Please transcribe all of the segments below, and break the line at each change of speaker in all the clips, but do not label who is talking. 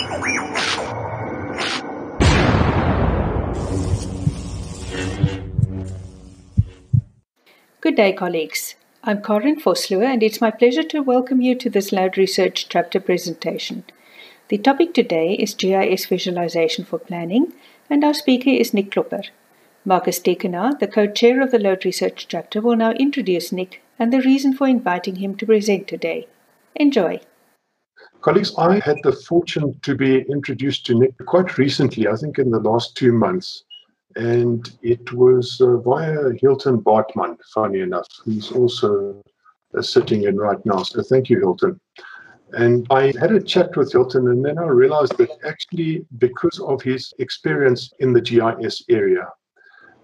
Good day, colleagues. I'm Karin Vosloo, and it's my pleasure to welcome you to this Load Research Chapter presentation. The topic today is GIS visualization for planning, and our speaker is Nic Klopper. Marcus Dekenaar, the co-chair of the Load Research Chapter, will now introduce Nic and the reason for inviting him to present today. Enjoy.
Colleagues, I had the fortune to be introduced to Nic quite recently, I think in the last 2 months. And it was via Hilton Bartman, funny enough, who's also sitting in right now. So thank you, Hilton. And I had a chat with Hilton, and then I realized that actually because of his experience in the GIS area,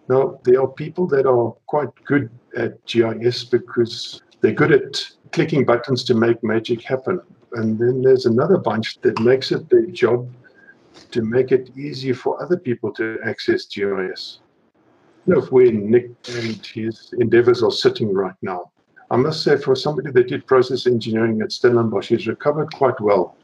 now there are people that are quite good at GIS because they're good at clicking buttons to make magic happen. And then there's another bunch that makes it their job to make it easy for other people to access GIS. You know, where Nic and his endeavors are sitting right now. I must say, for somebody that did process engineering at Stellenbosch, he's recovered quite well.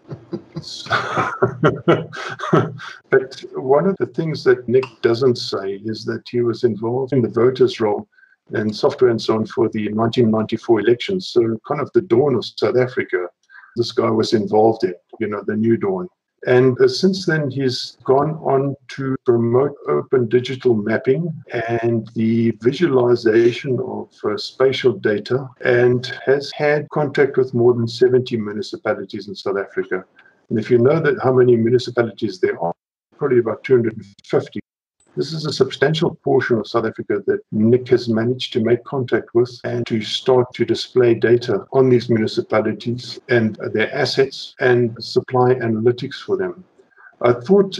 But one of the things that Nic doesn't say is that he was involved in the voters' roll and software and so on for the 1994 elections. So kind of the dawn of South Africa, this guy was involved in, you know, the new dawn. And since then, he's gone on to promote open digital mapping and the visualization of spatial data, and has had contact with more than 70 municipalities in South Africa. And if you know that how many municipalities there are, probably about 250. This is a substantial portion of South Africa that Nic has managed to make contact with and to start to display data on these municipalities and their assets and supply analytics for them. I thought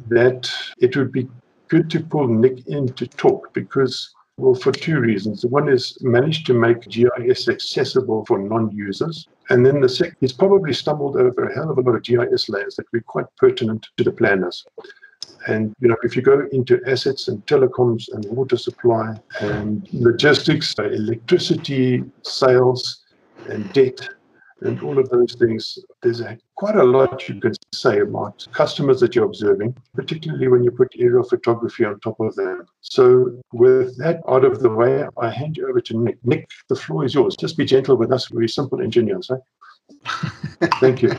that it would be good to pull Nic in to talk because, well, for 2 reasons. One is managed to make GIS accessible for non-users. And then the second, he's probably stumbled over a hell of a lot of GIS layers that were quite pertinent to the planners. And, you know, if you go into assets and telecoms and water supply and logistics, electricity, sales and debt and all of those things, there's quite a lot you can say about customers that you're observing, particularly when you put aerial photography on top of them. So with that out of the way, I hand you over to Nic. Nic, the floor is yours. Just be gentle with us. We're simple engineers. Thank you.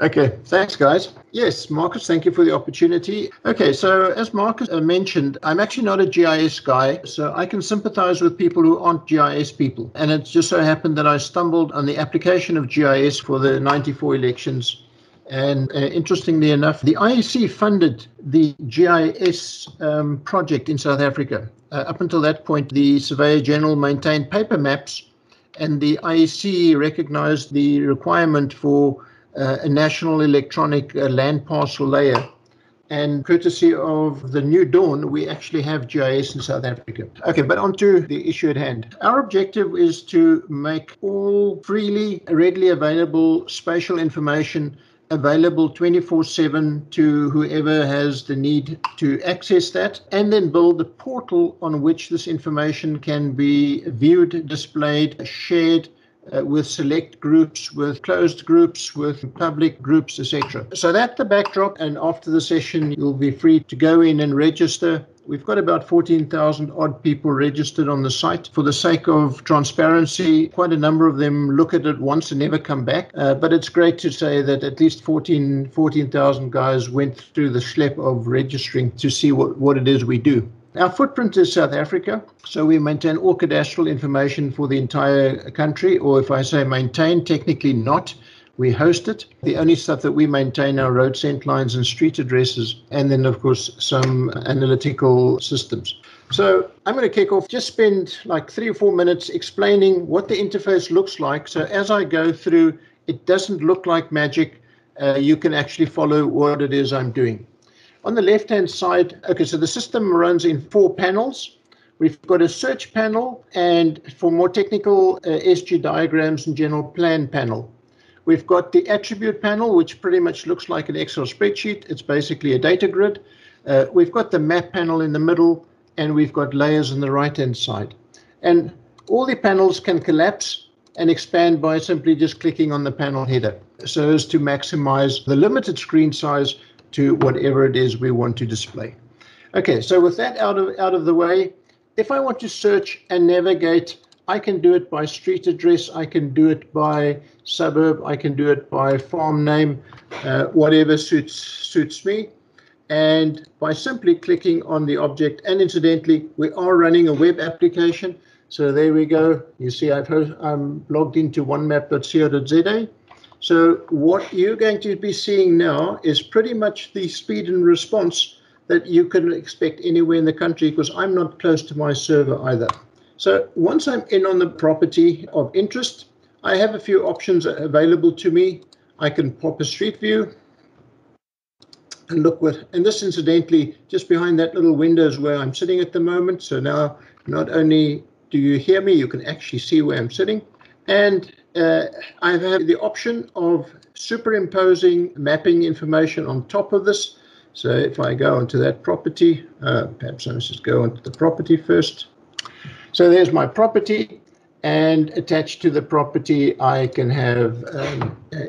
Okay, thanks, guys. Yes, Marcus, thank you for the opportunity. Okay, so as Marcus mentioned, I'm actually not a GIS guy, so I can sympathize with people who aren't GIS people. And it just so happened that I stumbled on the application of GIS for the 94 elections. And interestingly enough, the IEC funded the GIS project in South Africa. Up until that point, the Surveyor General maintained paper maps, and the IEC recognized the requirement for a national electronic land parcel layer. And courtesy of the new dawn, we actually have GIS in South Africa. Okay, but on to the issue at hand. Our objective is to make all freely, readily available spatial information available 24/7 to whoever has the need to access that, and then build a portal on which this information can be viewed, displayed, shared with select groups, with closed groups, with public groups, etc. So that's the backdrop, and after the session, you'll be free to go in and register. We've got about 14,000 odd people registered on the site. For the sake of transparency, quite a number of them look at it once and never come back. But it's great to say that at least 14,000 guys went through the schlep of registering to see what it is we do. Our footprint is South Africa, so we maintain all cadastral information for the entire country, or if I say maintain, technically not. We host it. The only stuff that we maintain are road scent lines and street addresses, and then, of course, some analytical systems. So I'm going to kick off, just spend like 3 or 4 minutes explaining what the interface looks like. So as I go through, it doesn't look like magic. You can actually follow what it is I'm doing. On the left-hand side, okay, so the system runs in 4 panels. We've got a search panel, and for more technical SG diagrams and general plan panel. We've got the attribute panel, which pretty much looks like an Excel spreadsheet. It's basically a data grid. We've got the map panel in the middle, and we've got layers on the right-hand side. And all the panels can collapse and expand by simply just clicking on the panel header, so as to maximize the limited screen size to whatever it is we want to display. Okay, so with that out of the way, if I want to search and navigate, I can do it by street address, I can do it by suburb, I can do it by farm name, whatever suits me. And by simply clicking on the object, and incidentally, we are running a web application. So there we go. You see, I'm logged into onemap.co.za. So what you're going to be seeing now is pretty much the speed and response that you can expect anywhere in the country, because I'm not close to my server either. So once I'm in on the property of interest, I have a few options available to me. I can pop a street view and look with, and this incidentally, just behind that little window is where I'm sitting at the moment. So now not only do you hear me, you can actually see where I'm sitting. And I have the option of superimposing mapping information on top of this. So if I go onto that property, perhaps let's just go onto the property first. So there's my property, and attached to the property, I can have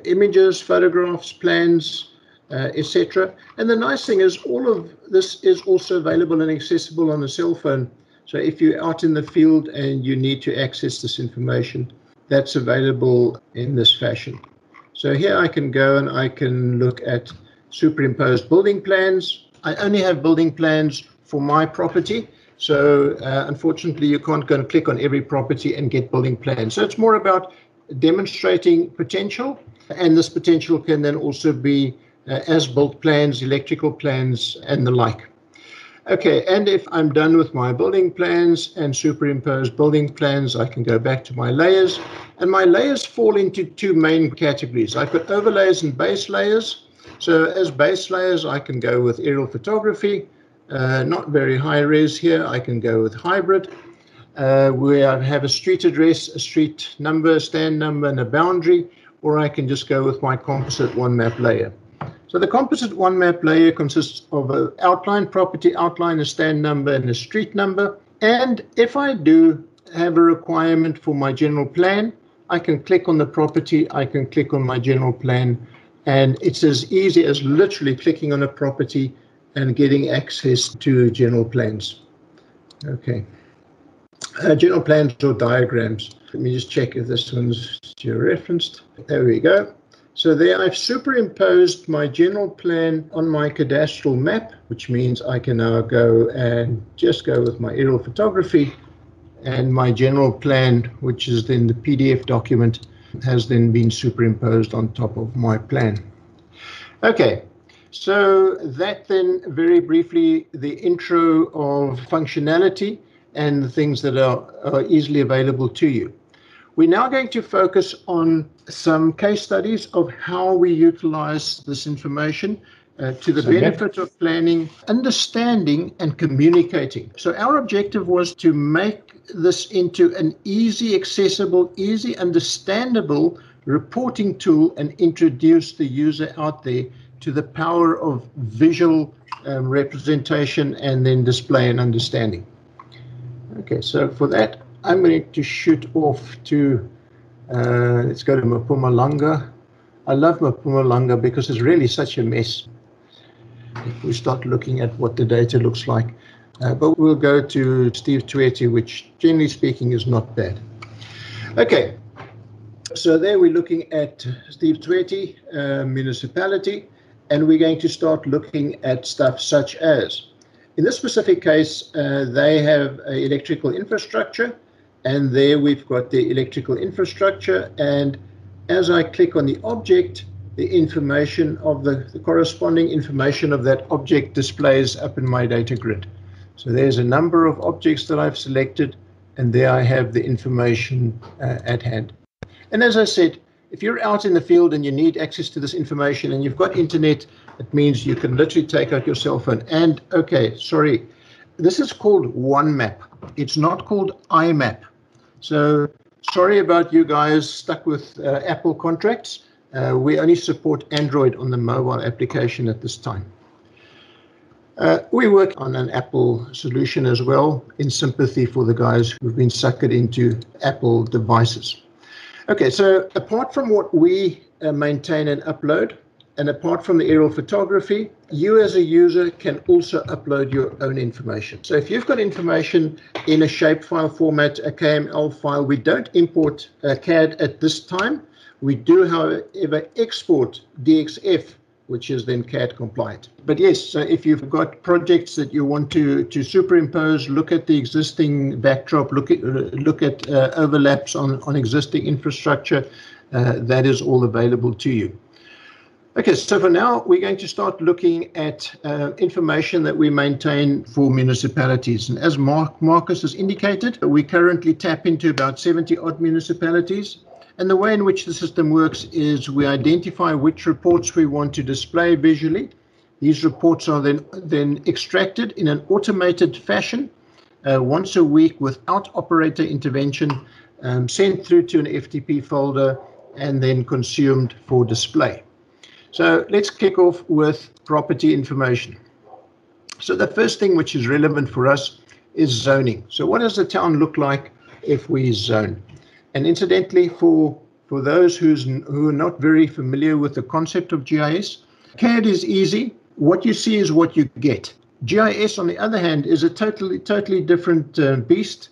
images, photographs, plans, etc. And the nice thing is all of this is also available and accessible on the cell phone. So if you're out in the field and you need to access this information, that's available in this fashion. So here I can go and I can look at superimposed building plans. I only have building plans for my property. So unfortunately, you can't go and click on every property and get building plans. So it's more about demonstrating potential. And this potential can then also be as-built plans, electrical plans, and the like. Okay, and if I'm done with my building plans and superimposed building plans, I can go back to my layers. And my layers fall into two main categories. I've got overlays and base layers. So as base layers, I can go with aerial photography, not very high res here. I can go with hybrid, where I have a street address, a street number, stand number, and a boundary, or I can just go with my composite one map layer. So the composite one map layer consists of an outline, property outline, a stand number, and a street number. And if I do have a requirement for my general plan, I can click on the property, I can click on my general plan, and it's as easy as literally clicking on a property and getting access to general plans. Okay. General plans or diagrams. Let me just check if this one's geo-referenced. There we go. So there I've superimposed my general plan on my cadastral map, which means I can now go and just go with my aerial photography, and my general plan, which is then the PDF document, has then been superimposed on top of my plan. Okay, so that then very briefly the intro of functionality and the things that are easily available to you. We're now going to focus on some case studies of how we utilize this information to the benefit of planning, understanding, and communicating. So our objective was to make this into an easy, accessible, easy, understandable reporting tool and introduce the user out there to the power of visual representation and then display and understanding. Okay, so for that, I'm going to shoot off to, let's go to Mpumalanga. I love Mpumalanga because it's really such a mess if we start looking at what the data looks like. But we'll go to Steve Tshwete, which generally speaking is not bad. Okay, so there we're looking at Steve Tshwete, municipality, and we're going to start looking at stuff such as, in this specific case, they have electrical infrastructure. And there we've got the electrical infrastructure. And as I click on the object, the information of the corresponding information of that object displays up in my data grid. So there's a number of objects that I've selected, and there I have the information at hand. And as I said, if you're out in the field and you need access to this information and you've got internet, it means you can literally take out your cell phone. And okay, sorry, this is called OneMap. It's not called iMap. So sorry about you guys stuck with Apple contracts. We only support Android on the mobile application at this time. We work on an Apple solution as well, in sympathy for the guys who've been suckered into Apple devices. Okay, so apart from what we maintain and upload, and apart from the aerial photography, you as a user can also upload your own information. So if you've got information in a shapefile format, a KML file, we don't import CAD at this time. We do, however, export DXF, which is then CAD compliant. But yes, so if you've got projects that you want to superimpose, look at the existing backdrop, look at overlaps on existing infrastructure, that is all available to you. Okay, so for now, we're going to start looking at information that we maintain for municipalities. And as Marcus has indicated, we currently tap into about 70 odd municipalities. And the way in which the system works is we identify which reports we want to display visually. These reports are then extracted in an automated fashion once a week without operator intervention, sent through to an FTP folder, and then consumed for display. So let's kick off with property information. So the first thing which is relevant for us is zoning. So what does the town look like if we zone? And incidentally, for those who are not very familiar with the concept of GIS, CAD is easy. What you see is what you get. GIS, on the other hand, is a totally different beast.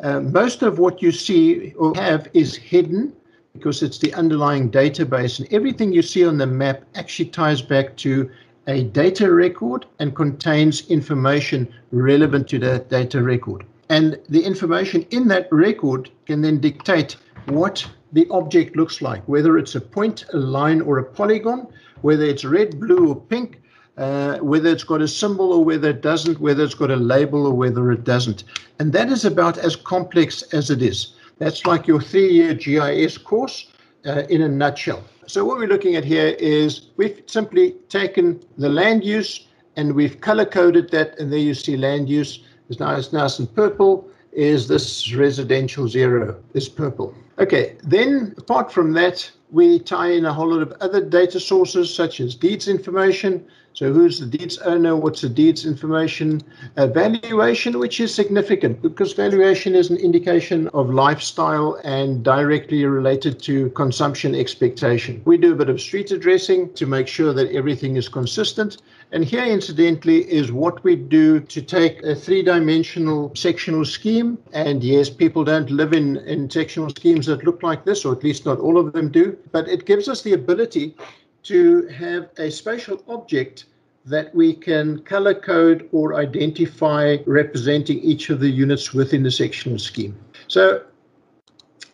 Most of what you see or have is hidden, because it's the underlying database, and everything you see on the map actually ties back to a data record and contains information relevant to that data record. And the information in that record can then dictate what the object looks like, whether it's a point, a line, or a polygon, whether it's red, blue, or pink, whether it's got a symbol or whether it doesn't, whether it's got a label or whether it doesn't. And that is about as complex as it is. That's like your 3-year GIS course in a nutshell. So what we're looking at here is we've simply taken the land use and we've color-coded that, and there you see land use. It's nice and purple. Is this residential 0 is purple. Okay, then apart from that, we tie in a whole lot of other data sources such as deeds information. So who's the deeds owner? What's the deeds information? Valuation, which is significant because valuation is an indication of lifestyle and directly related to consumption expectation. We do a bit of street addressing to make sure that everything is consistent. And here, incidentally, is what we do to take a 3-dimensional sectional scheme. And yes, people don't live in sectional schemes that look like this, or at least not all of them do. But it gives us the ability to have a spatial object that we can color code or identify representing each of the units within the sectional scheme. So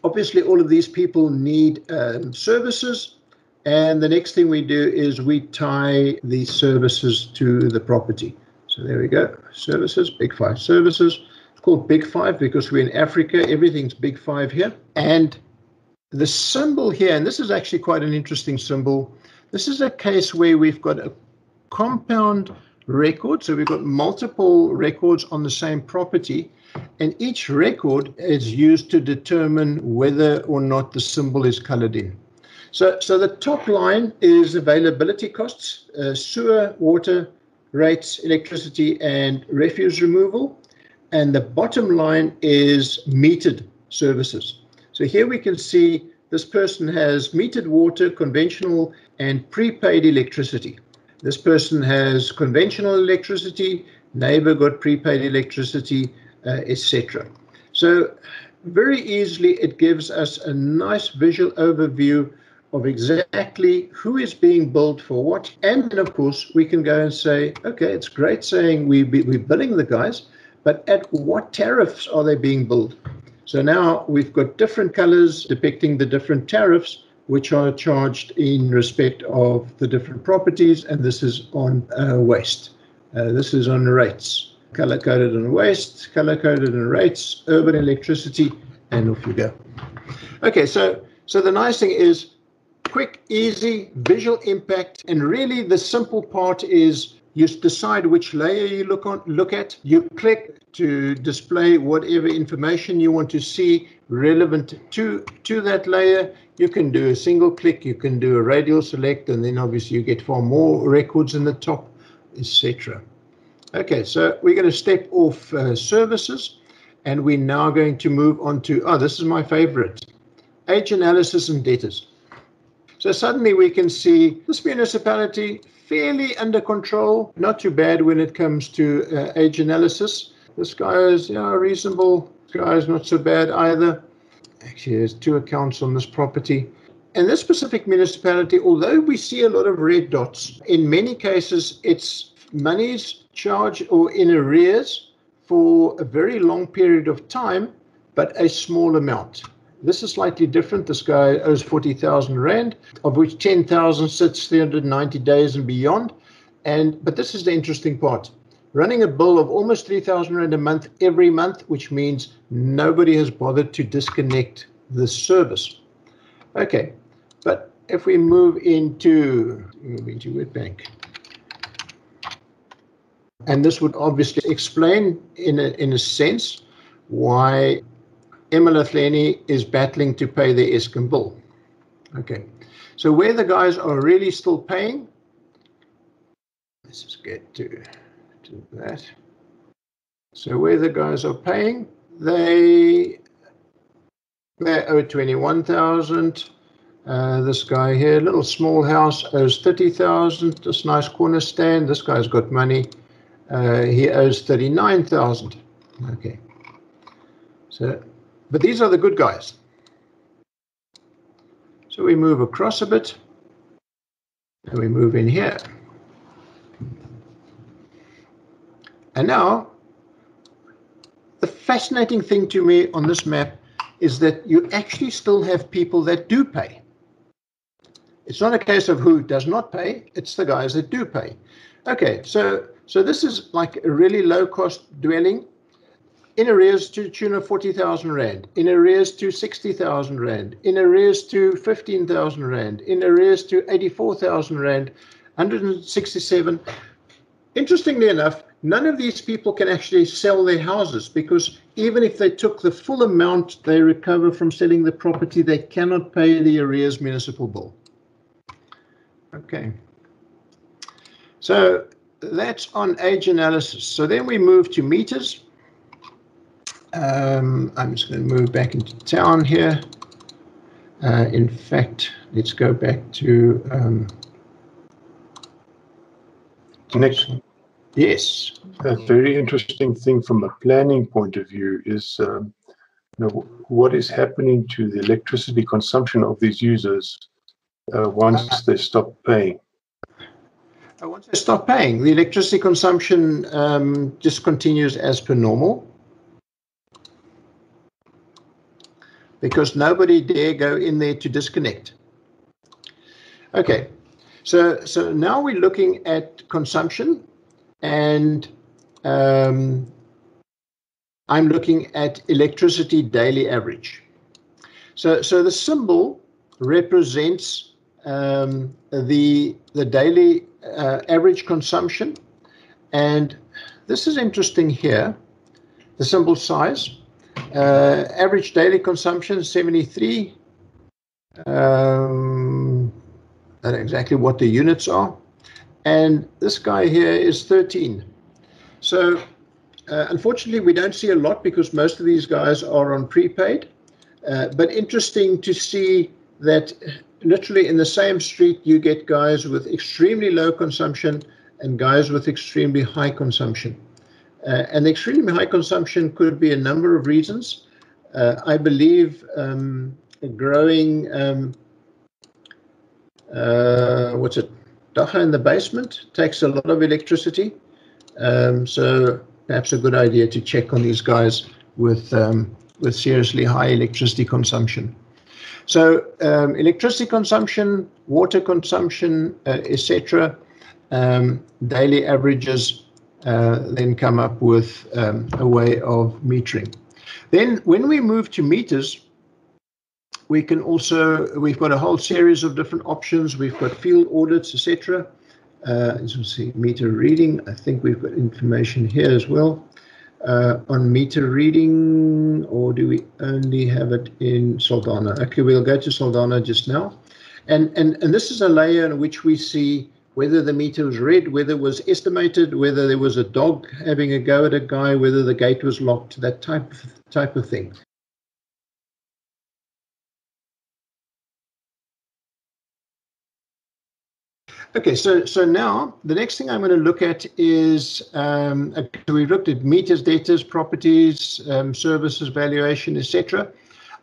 obviously all of these people need services, and the next thing we do is we tie these services to the property. So there we go, services, Big 5 services. It's called Big 5 because we're in Africa, everything's Big 5 here. And the symbol here, and this is actually quite an interesting symbol. This is a case where we've got a compound record. So we've got multiple records on the same property, and each record is used to determine whether or not the symbol is colored in. So the top line is availability costs, sewer, water rates, electricity, and refuse removal. And the bottom line is metered services. So here we can see this person has metered water, conventional, and prepaid electricity. This person has conventional electricity, neighbor got prepaid electricity, etc. So very easily it gives us a nice visual overview of exactly who is being billed for what. And then, of course, we can go and say, okay, it's great saying we're billing the guys, but at what tariffs are they being billed? So now we've got different colors depicting the different tariffs which are charged in respect of the different properties, and this is on waste. This is on rates. Color-coded on waste, color-coded on rates, urban electricity, and off you go. Okay, so the nice thing is quick, easy, visual impact, and really the simple part is you decide which layer you look at. You click to display whatever information you want to see relevant to that layer. You can do a single click, you can do a radial select, and then obviously you get far more records in the top, etc. Okay, so we're going to step off services, and we're now going to move on to, this is my favorite, age analysis and debtors. So suddenly we can see this municipality fairly under control, not too bad when it comes to age analysis. This guy is reasonable. This guy is not so bad either. Actually, there's 2 accounts on this property. And this specific municipality, although we see a lot of red dots, in many cases it's monies charged or in arrears for a very long period of time, but a small amount. This is slightly different. This guy owes 40,000 Rand, of which 10,000 sits 390 days and beyond. But this is the interesting part. Running a bill of almost 3,000 Rand a month every month, which means nobody has bothered to disconnect this service. Okay, but if we move into Wetbank, and this would obviously explain in a sense why Emelathleni is battling to pay the Eskom bill. Okay, so where the guys are really still paying, let's just get to that. So where the guys are paying, they owe 21,000. This guy here, little small house, owes 30,000. This nice corner stand, this guy's got money. He owes 39,000. Okay. So, but these are the good guys. So we move across a bit, and we move in here. And now, the fascinating thing to me on this map is that you actually still have people that do pay. It's not a case of who does not pay, it's the guys that do pay. Okay, so this is like a really low-cost dwelling, in arrears to the tune of 40,000 Rand, in arrears to 60,000 Rand, in arrears to 15,000 Rand, in arrears to 84,000 Rand, 167. Interestingly enough, none of these people can actually sell their houses, because even if they took the full amount they recover from selling the property, they cannot pay the arrears municipal bill. Okay. So that's on age analysis. So then we move to meters. I'm just going to move back into town here. In fact, let's go back to
Nic,
yes.
a very interesting thing from a planning point of view is what is happening to the electricity consumption of these users once they stop paying.
Once they stop paying, the electricity consumption just continues as per normal, because nobody dare go in there to disconnect. Okay, so now we're looking at consumption, and I'm looking at electricity daily average. So the symbol represents the daily average consumption, and this is interesting here. The symbol size, average daily consumption 73. I don't know exactly what the units are, and this guy here is 13. So unfortunately we don't see a lot because most of these guys are on prepaid, but interesting to see that literally in the same street you get guys with extremely low consumption and guys with extremely high consumption. And the extremely high consumption could be a number of reasons. I believe growing, Dacha in the basement takes a lot of electricity. So perhaps a good idea to check on these guys with seriously high electricity consumption. So electricity consumption, water consumption, etc., daily averages then come up with a way of metering. Then when we move to meters, we can also, we've got a whole series of different options. We've got field audits, etc. As you see, meter reading, I think we've got information here as well. On meter reading, or do we only have it in Saldanha? Okay, we'll go to Saldanha just now. And this is a layer in which we see whether the meter was read, whether it was estimated, whether there was a dog having a go at a guy, whether the gate was locked, that type of thing. Okay, so now the next thing I'm going to look at is, we've looked at meters, debtors, properties, services, valuation, etc.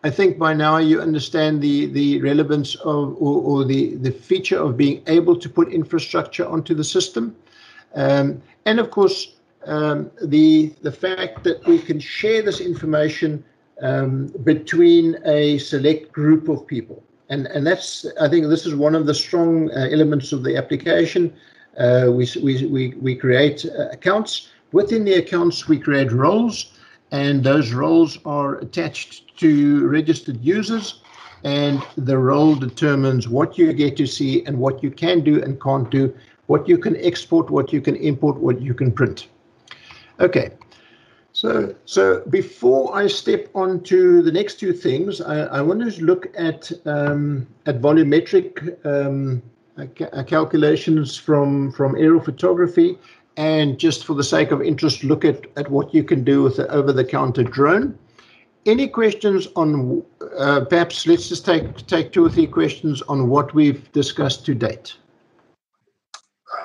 I think by now you understand the relevance of, or the feature of being able to put infrastructure onto the system. And of course, the fact that we can share this information between a select group of people. And that's, I think this is one of the strong elements of the application. We create accounts. Within the accounts, we create roles, and those roles are attached to registered users, and the role determines what you get to see and what you can do and can't do, what you can export, what you can import, what you can print. Okay. So before I step on to the next two things, I want to look at volumetric calculations from aerial photography, and just for the sake of interest, look at what you can do with the over-the-counter drone. Any questions on, perhaps let's just take 2 or 3 questions on what we've discussed to date.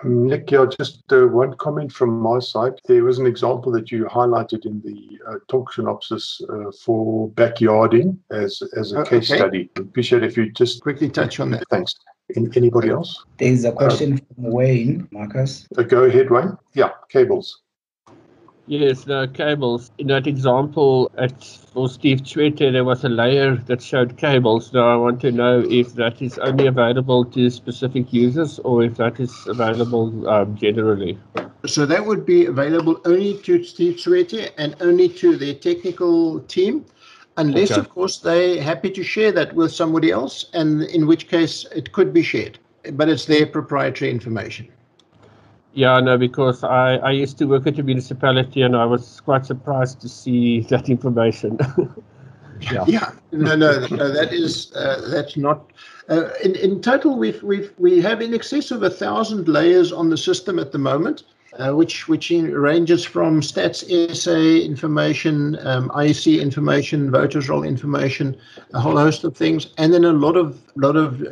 Nic, yeah, just one comment from my side. There was an example that you highlighted in the talk synopsis for backyarding as a case study. Appreciate if you just
quickly touch on that.
Thanks. Anybody else?
There's a question from Wayne, Marcus.
Go ahead, Wayne. Yeah, cables.
Yes, the cables. In that example, for Steve Twitter, there was a layer that showed cables. Now I want to know if that is only available to specific users or if that is available generally.
So that would be available only to Steve Twitter and only to their technical team, unless, of course, they're happy to share that with somebody else, and in which case it could be shared, but it's their proprietary information.
Yeah, no, because I used to work at a municipality and I was quite surprised to see that information.
Yeah, no, that is that's not. In total, we have in excess of 1,000 layers on the system at the moment, which ranges from Stats SA information, IEC information, voters roll information, a whole host of things, and then a lot of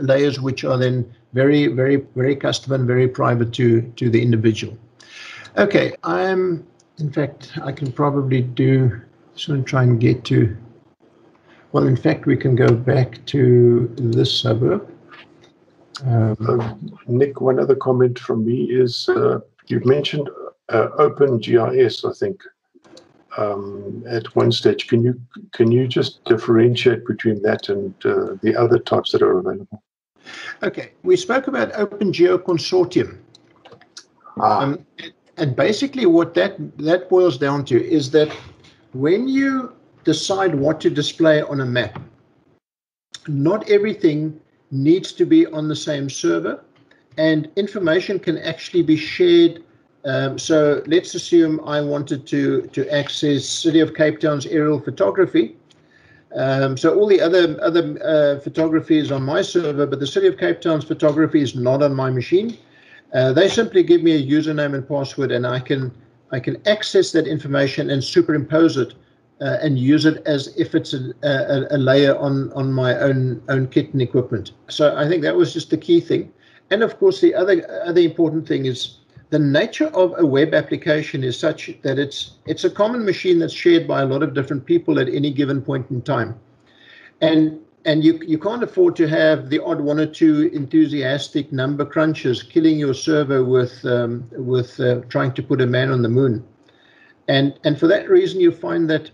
layers which are then very, very, very custom and very private to the individual. Okay, in fact, I can probably do. Just want to try and get to. Well, in fact, we can go back to this suburb.
Nic, one other comment from me is you've mentioned OpenGIS, I think, at one stage. Can you just differentiate between that and the other types that are available?
Okay, we spoke about OpenGeo Consortium. And basically what that boils down to is that when you decide what to display on a map, not everything needs to be on the same server, and information can actually be shared. So let's assume I wanted to access City of Cape Town's aerial photography. So all the other photography is on my server, but the City of Cape Town's photography is not on my machine. They simply give me a username and password, and I can access that information and superimpose it and use it as if it's a layer on my own kit and equipment. So I think that was just the key thing. And of course, the other important thing is the nature of a web application is such that it's a common machine that's shared by a lot of different people at any given point in time. And you can't afford to have the odd 1 or 2 enthusiastic number crunchers killing your server with trying to put a man on the moon. And for that reason, you find that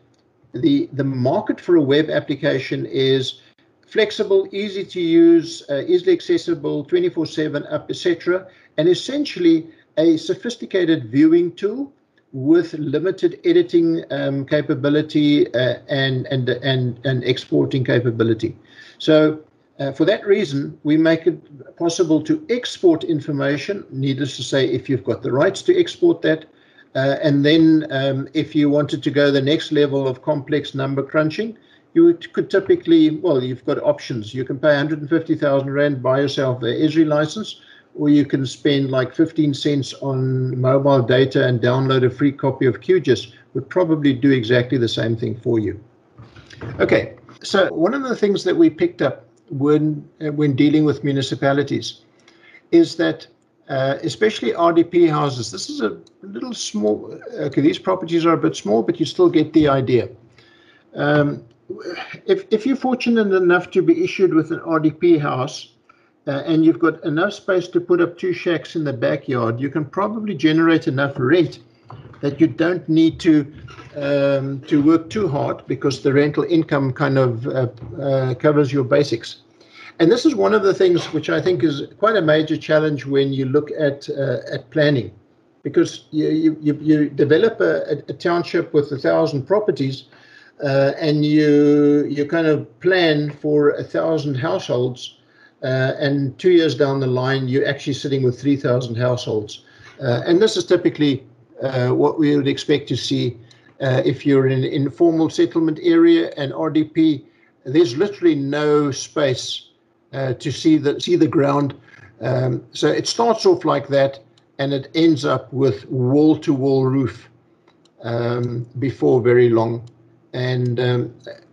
the market for a web application is flexible, easy to use, easily accessible, 24/7 up, etc., and essentially a sophisticated viewing tool with limited editing capability and exporting capability. So for that reason, we make it possible to export information, needless to say, if you've got the rights to export that. And then if you wanted to go the next level of complex number crunching, you could typically, well, you've got options. You can pay 150,000 Rand, buy yourself an Esri license, or you can spend like 15 cents on mobile data and download a free copy of QGIS. Would probably do exactly the same thing for you. Okay, so one of the things that we picked up when dealing with municipalities is that especially RDP houses. This is a little small. Okay, these properties are a bit small, but you still get the idea. If you're fortunate enough to be issued with an RDP house and you've got enough space to put up 2 shacks in the backyard, you can probably generate enough rent that you don't need to work too hard, because the rental income kind of covers your basics. And this is one of the things which I think is quite a major challenge when you look at planning, because you develop a township with 1,000 properties, and you kind of plan for 1,000 households, and 2 years down the line you're actually sitting with 3,000 households, and this is typically what we would expect to see if you're in an informal settlement area and RDP. There's literally no space to see the ground, so it starts off like that, and it ends up with wall-to-wall roof before very long. And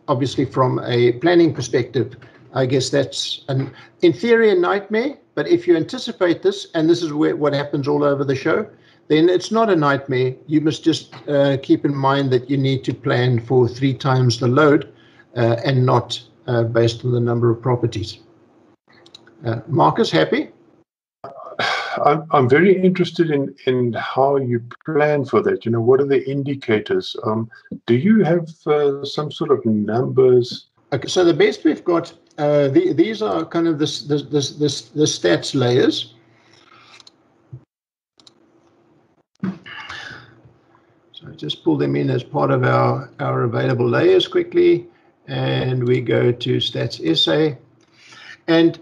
obviously, from a planning perspective, I guess that's in theory a nightmare. But if you anticipate this, and this is what happens all over the show, then it's not a nightmare. You must just keep in mind that you need to plan for 3 times the load, and not based on the number of properties. Marcus, happy?
I'm very interested in how you plan for that. You know, what are the indicators? Do you have some sort of numbers?
Okay, so the best we've got, these are kind of the stats layers. So I just pull them in as part of our available layers quickly, and we go to Stats SA. And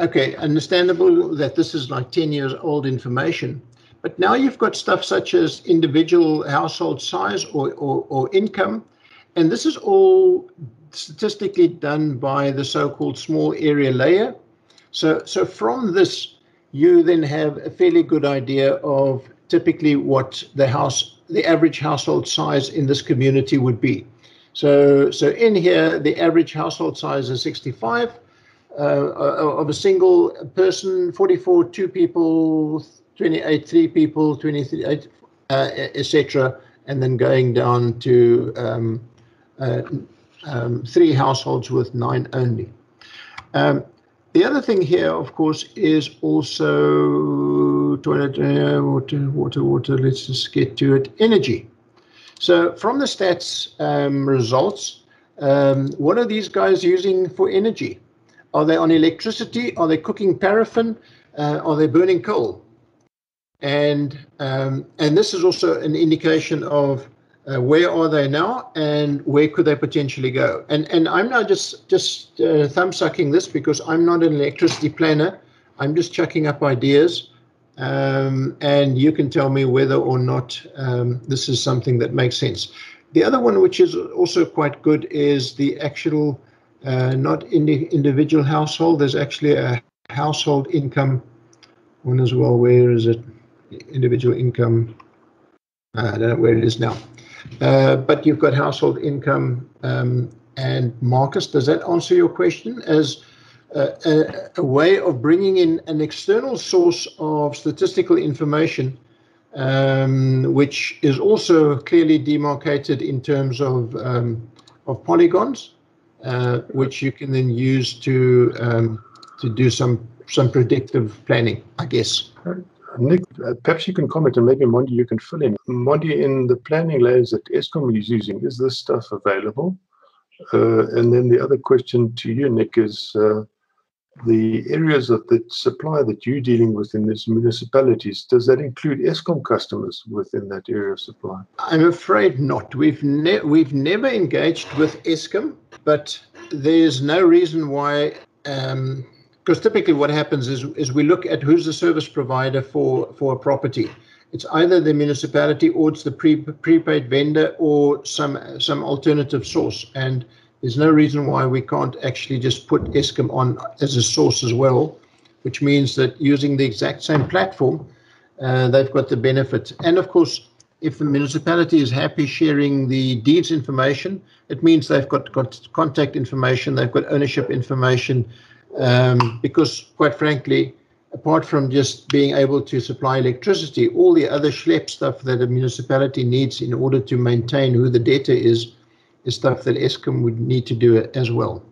okay, understandable that this is like 10 years old information, but now you've got stuff such as individual household size or income, and this is all statistically done by the so-called small area layer. So from this, you then have a fairly good idea of typically what the average household size in this community would be. So in here, the average household size is 65. Of a single person, 44 2 people, 28 3 people, 23 etc., and then going down to 3 households with 9 only. The other thing here, of course, is also toilet, water. Let's just get to it. Energy. So from the stats results, what are these guys using for energy? Are they on electricity? Are they cooking paraffin? Are they burning coal? And this is also an indication of where are they now and where could they potentially go. And I'm now just thumb sucking this because I'm not an electricity planner. I'm just chucking up ideas, and you can tell me whether or not this is something that makes sense. The other one, which is also quite good, is the actual not individual household. There's actually a household income one as well. Where is it? Individual income. I don't know where it is now. But you've got household income. And Marcus, does that answer your question as a way of bringing in an external source of statistical information, which is also clearly demarcated in terms of polygons? Which you can then use to do some predictive planning, I guess.
Nic, perhaps you can comment, and maybe Mondi, you can fill in. Mondi, in the planning layers that Eskom is using, is this stuff available? And then the other question to you, Nic, is the areas of the supply that you're dealing with in these municipalities, does that include Eskom customers within that area of supply?
I'm afraid not. We've never engaged with Eskom, but there's no reason why, because typically what happens is we look at who's the service provider for a property. It's either the municipality or it's the prepaid vendor or some alternative source. And there's no reason why we can't actually just put Eskom on as a source as well, which means that using the exact same platform, they've got the benefit. And of course, if the municipality is happy sharing the deeds information, it means they've got contact information, they've got ownership information, because quite frankly, apart from just being able to supply electricity, all the other schlep stuff that a municipality needs in order to maintain who the debtor is stuff that Eskom would need to do as well.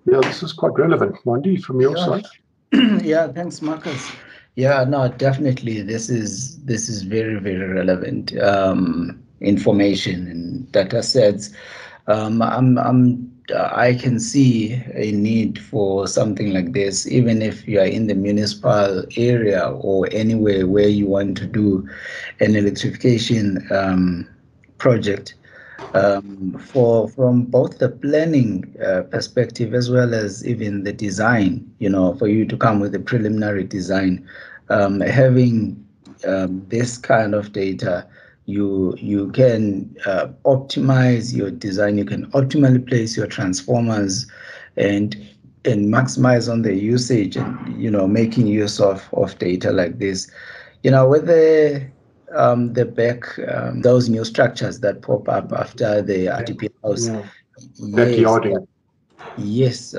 Yeah, this is quite relevant. Mandy, from your side?
Yeah, thanks, Marcus. Yeah, no, definitely. This is very, very relevant information and data sets. I can see a need for something like this, even if you are in the municipal area or anywhere where you want to do an electrification project. From both the planning perspective as well as even the design, for you to come with a preliminary design, having this kind of data, you can optimize your design, you can optimally place your transformers and maximize on the usage and making use of data like this. With the back, those new structures that pop up after the RDP house.
Yeah.
Yes,
Backyarding.
yes.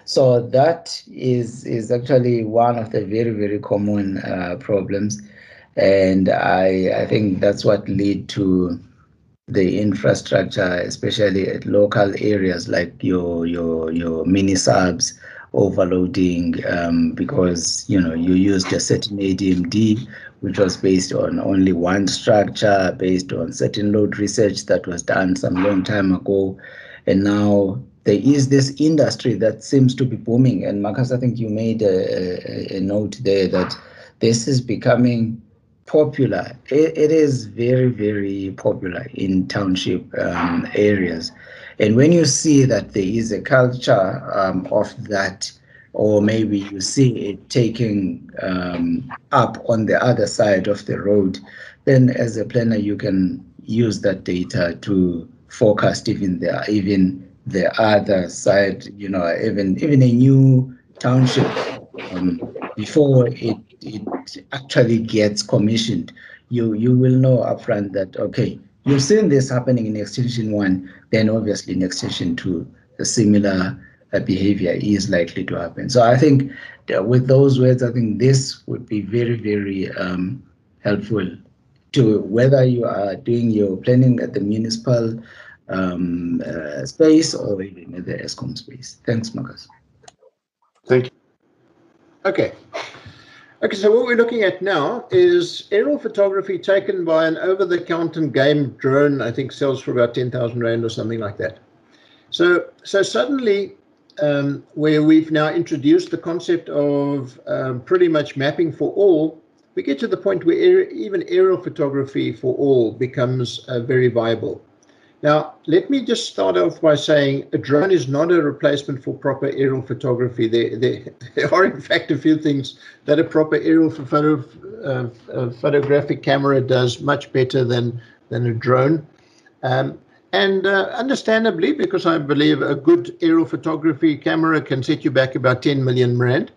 So that is actually one of the very, very common problems, and I think that's what lead to the infrastructure, especially at local areas like your mini subs overloading, because you used a certain ADMD which was based on only one structure, based on certain load research that was done some long time ago, and now there is this industry that seems to be booming. And Marcus, I think you made a note there that this is becoming popular. It is very, very popular in township areas. And when you see that there is a culture of that, or maybe you see it taking up on the other side of the road, then as a planner, you can use that data to forecast even the other side, even a new township before it actually gets commissioned. You will know upfront that, okay, you've seen this happening in extension 1, then obviously in extension 2, a similar behavior is likely to happen. So I think with those words, I think this would be very, very helpful to whether you are doing your planning at the municipal space or even at the Eskom space. Thanks, Marcus.
Thank you.
Okay, so what we're looking at now is aerial photography taken by an over-the-counter game drone. I think sells for about 10,000 Rand or something like that. So suddenly, where we've now introduced the concept of pretty much mapping for all, we get to the point where even aerial photography for all becomes very viable. Now, let me just start off by saying a drone is not a replacement for proper aerial photography. There are, in fact, a few things that a proper aerial photographic camera does much better than a drone. And understandably, because I believe a good aerial photography camera can set you back about 10 million Rand,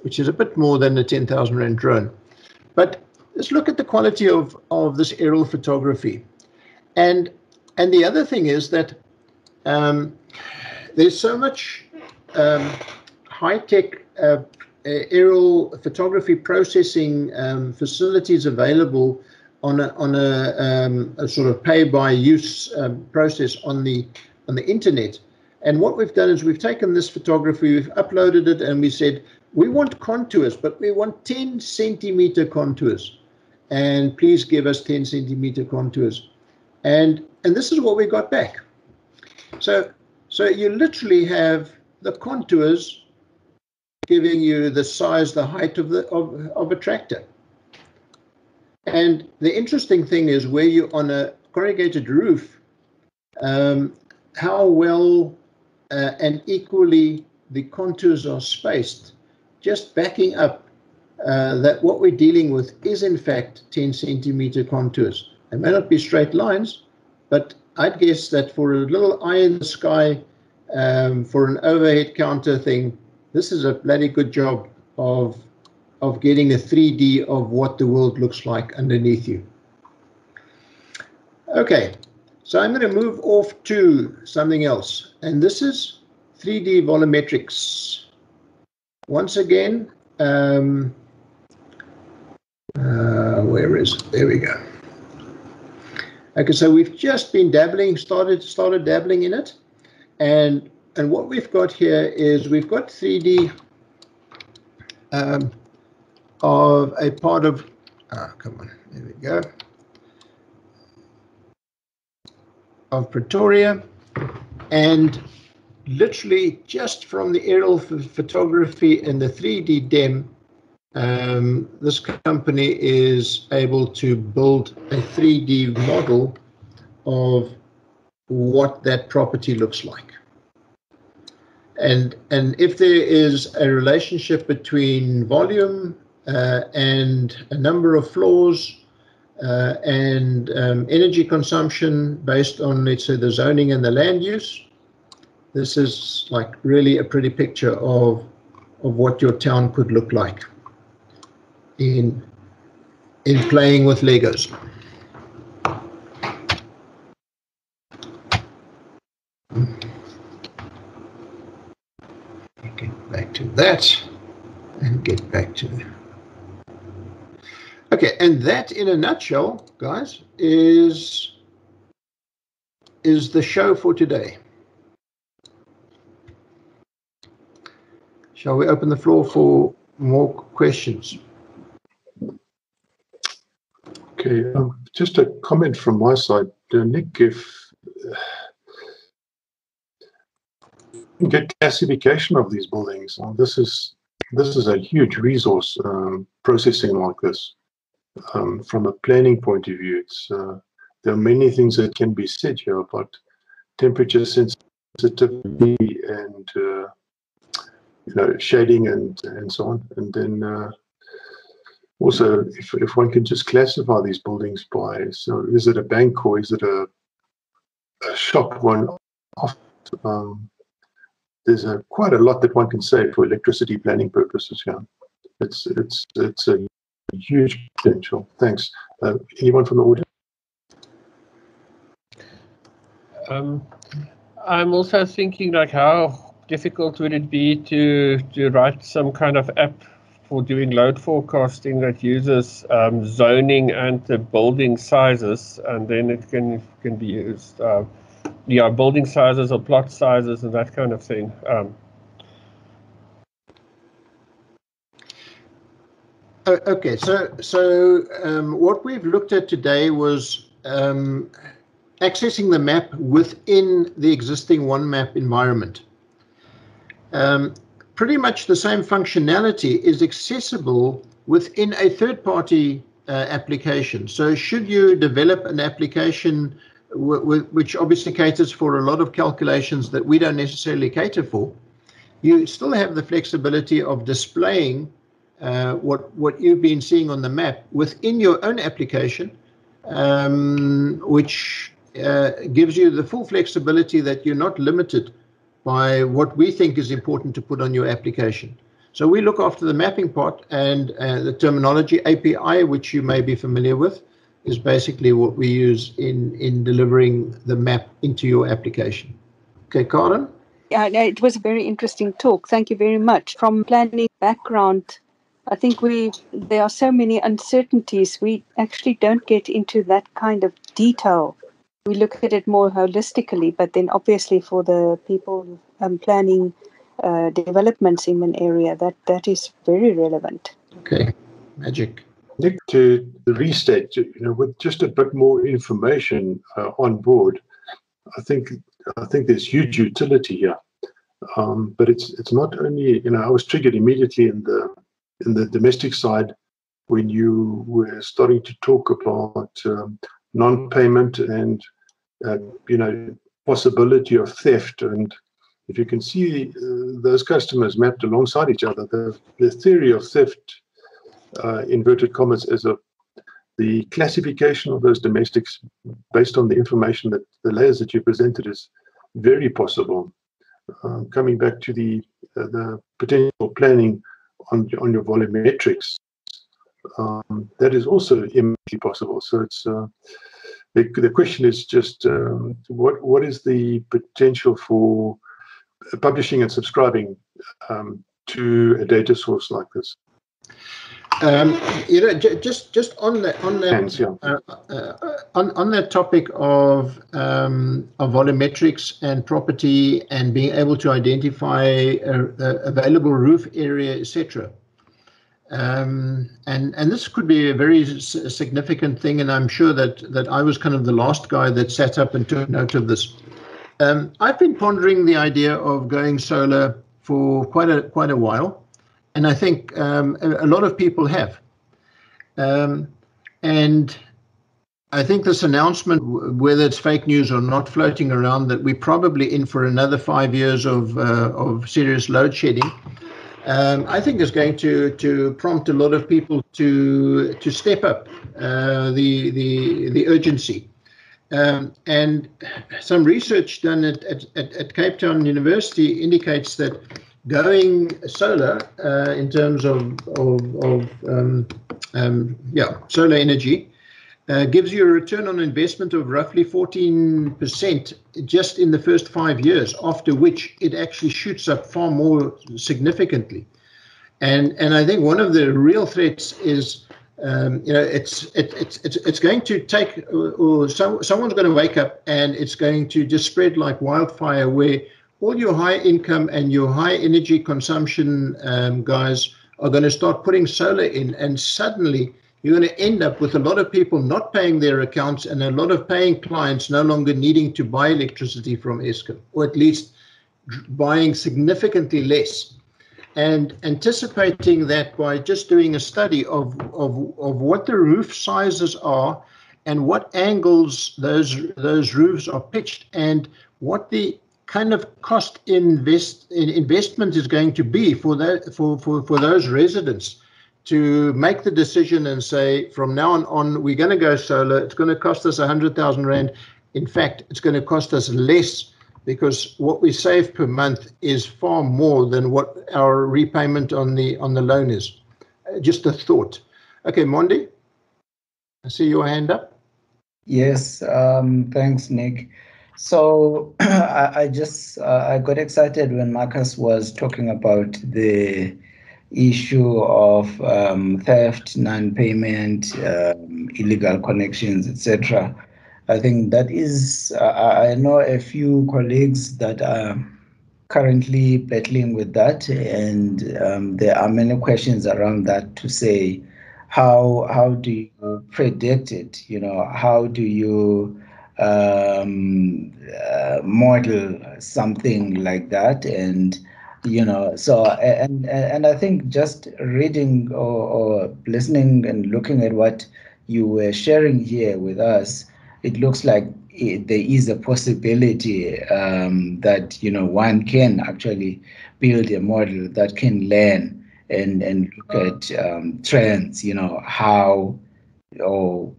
which is a bit more than a 10,000 Rand drone. But let's look at the quality of this aerial photography. And the other thing is that there's so much high-tech aerial photography processing facilities available on a sort of pay-by-use process on the internet. And what we've done is we've taken this photography, we've uploaded it, and we said we want contours, but we want 10 centimeter contours, and please give us 10 centimeter contours. And this is what we got back. So you literally have the contours giving you the size, the height of a tractor. And the interesting thing is where you're on a corrugated roof, how well and equally the contours are spaced, just backing up that what we're dealing with is in fact 10 centimeter contours. They may not be straight lines, but I'd guess that for a little eye in the sky, for an overhead counter thing, this is a bloody good job of getting a 3D of what the world looks like underneath you. Okay, so I'm going to move off to something else, and this is 3D volumetrics. once again, where is it? There we go. Okay, so we've just been dabbling, started dabbling in it, and what we've got here is we've got 3D of a part of. Come on, there we go. Of Pretoria, and literally just from the aerial photography and the 3D DEM, this company is able to build a 3D model of what that property looks like. And if there is a relationship between volume and a number of floors and energy consumption based on, let's say, the zoning and the land use, this is like really a pretty picture of what your town could look like in playing with Legos. Get back to that and get back to the. Okay, and that in a nutshell, guys, is the show for today. Shall we open the floor for more questions?
Okay, just a comment from my side, Nic, if you get classification of these buildings, this is a huge resource, processing like this. From a planning point of view, it's there are many things that can be said here about temperature sensitivity and shading and so on, and then also if one can just classify these buildings by, so is it a bank or is it a shop? There's quite a lot that one can say for electricity planning purposes here. It's a huge potential. Thanks. Anyone from the audience?
I'm also thinking, like, how difficult would it be to write some kind of app for doing load forecasting that uses zoning and the building sizes, and then it can be used, building sizes or plot sizes and that kind of thing.
Okay, so what we've looked at today was accessing the map within the existing OneMap environment. Pretty much the same functionality is accessible within a third-party application. So should you develop an application which obviously caters for a lot of calculations that we don't necessarily cater for, you still have the flexibility of displaying what you've been seeing on the map within your own application, which gives you the full flexibility that you're not limited by what we think is important to put on your application. So we look after the mapping part, and the terminology API, which you may be familiar with, is basically what we use in delivering the map into your application. Okay, Karen?
Yeah, it was a very interesting talk. Thank you very much. From planning background, I think there are so many uncertainties. We actually don't get into that kind of detail. We look at it more holistically, but then obviously for the people planning developments in an area, that is very relevant.
Okay, magic.
Nic, to restate, with just a bit more information on board, I think there's huge utility here. But it's not only, I was triggered immediately in the domestic side when you were starting to talk about non-payment and possibility of theft. And if you can see those customers mapped alongside each other, the theory of theft, inverted commas, as the classification of those domestics based on the information that the layers that you presented is very possible. Coming back to the potential planning on your volumetrics, that is also immediately possible. So it's the question is just what is the potential for publishing and subscribing to a data source like this?
Just on that on that topic of volumetrics and property and being able to identify available roof area, etc. And this could be a very significant thing, and I'm sure that I was kind of the last guy that sat up and took note of this. I've been pondering the idea of going solar for quite a while, and I think a lot of people have. And I think this announcement, whether it's fake news or not, floating around that we're probably in for another 5 years of serious load shedding, I think is going to prompt a lot of people to step up the urgency. And some research done at Cape Town University indicates that going solar in terms of solar energy gives you a return on investment of roughly 14% just in the first 5 years, after which it actually shoots up far more significantly. And I think one of the real threats is it's going to take, or someone's going to wake up and it's going to just spread like wildfire, where all your high income and your high energy consumption guys are going to start putting solar in, and suddenly you're going to end up with a lot of people not paying their accounts and a lot of paying clients no longer needing to buy electricity from Eskom, or at least buying significantly less. And anticipating that by just doing a study of what the roof sizes are and what angles those roofs are pitched, and what the kind of cost investment is going to be for those residents to make the decision and say, from now on, we're going to go solar. It's going to cost us 100,000 Rand. In fact, it's going to cost us less, because what we save per month is far more than what our repayment on the loan is. Just a thought. Okay, Mondi, I see your hand up.
Yes, thanks, Nick. So I got excited when Marcus was talking about the issue of theft, non-payment, illegal connections, etc. I think that is, I know a few colleagues that are currently battling with that, and there are many questions around that to say, how do you predict it? How do you model something like that? And so and I think just reading or listening and looking at what you were sharing here with us, it looks like there is a possibility that one can actually build a model that can learn and look at trends, how, or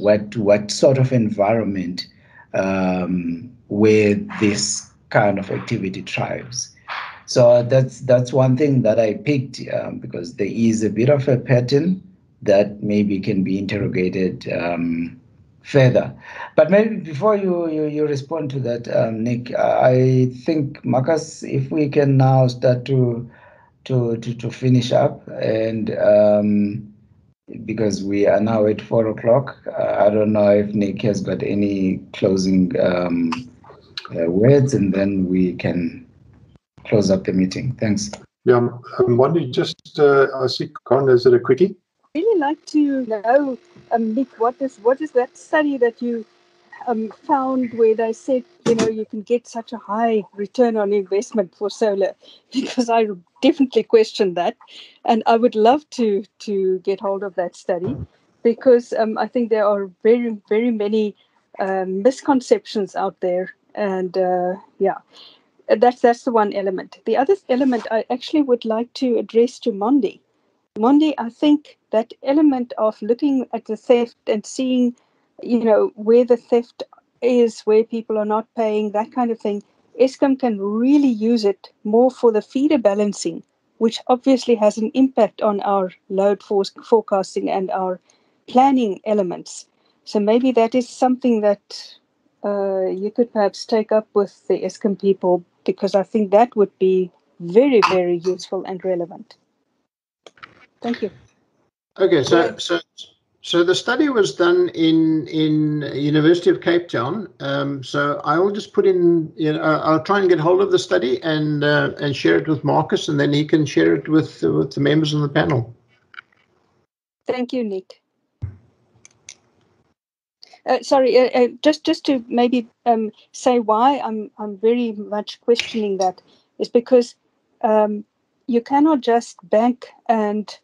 what sort of environment where this kind of activity thrives. So that's one thing that I picked, because there is a bit of a pattern that maybe can be interrogated further. But maybe before you respond to that, Nick, I think, Marcus, if we can now start to finish up, and because we are now at 4 o'clock, I don't know if Nick has got any closing words, and then we can close up the meeting. Thanks.
Yeah, Mondi, just I see Con, is it a quickie?
I'd really like to know, Nick, what is that study that you found where they said, you can get such a high return on investment for solar? Because I definitely questioned that, and I would love to get hold of that study, because I think there are very, very many misconceptions out there, and that's the one element. The other element I actually would like to address to Mondi. Mondi, I think that element of looking at the theft and seeing, where the theft is, where people are not paying, that kind of thing, Eskom can really use it more for the feeder balancing, which obviously has an impact on our load forecasting and our planning elements. So maybe that is something that you could perhaps take up with the Eskom people, because I think that would be very, very useful and relevant. Thank you.
Okay, so the study was done in University of Cape Town. So I will just put in, I'll try and get hold of the study and share it with Marcus, and then he can share it with the members on the panel.
Thank you, Nic. Sorry, just to maybe say why I'm very much questioning that is because you cannot just bank and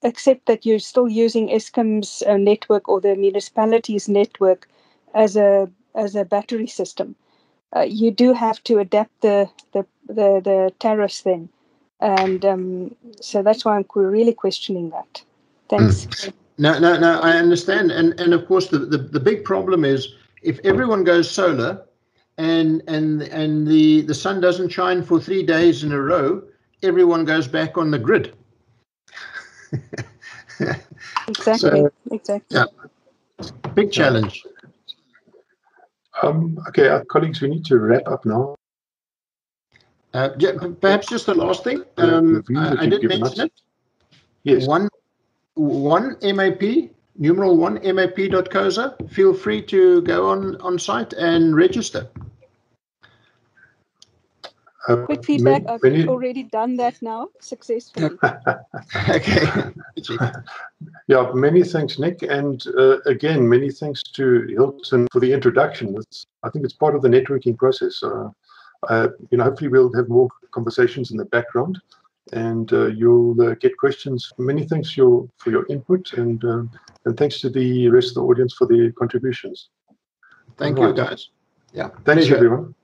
accept that you're still using Eskom's network or the municipalities' network as a battery system. You do have to adapt the tariffs then, and so that's why I'm really questioning that. Thanks.
No, I understand, and of course the big problem is if everyone goes solar, and the sun doesn't shine for 3 days in a row, everyone goes back on the grid.
Exactly.
Yeah, big challenge.
Okay, colleagues, we need to wrap up now.
Perhaps just the last thing. I did mention it.
Yes.
One MAP, numeral 1 MAP.COSA. Feel free to go on site and register.
Quick feedback. I've already done that now successfully.
Okay.
Yeah, many thanks, Nic, and again, many thanks to Hilton for the introduction. I think it's part of the networking process. Hopefully we'll have more conversations in the background, and you'll get questions. Many thanks for your input, and thanks to the rest of the audience for their contributions.
Thank you, guys. Yeah.
Thanks, everyone.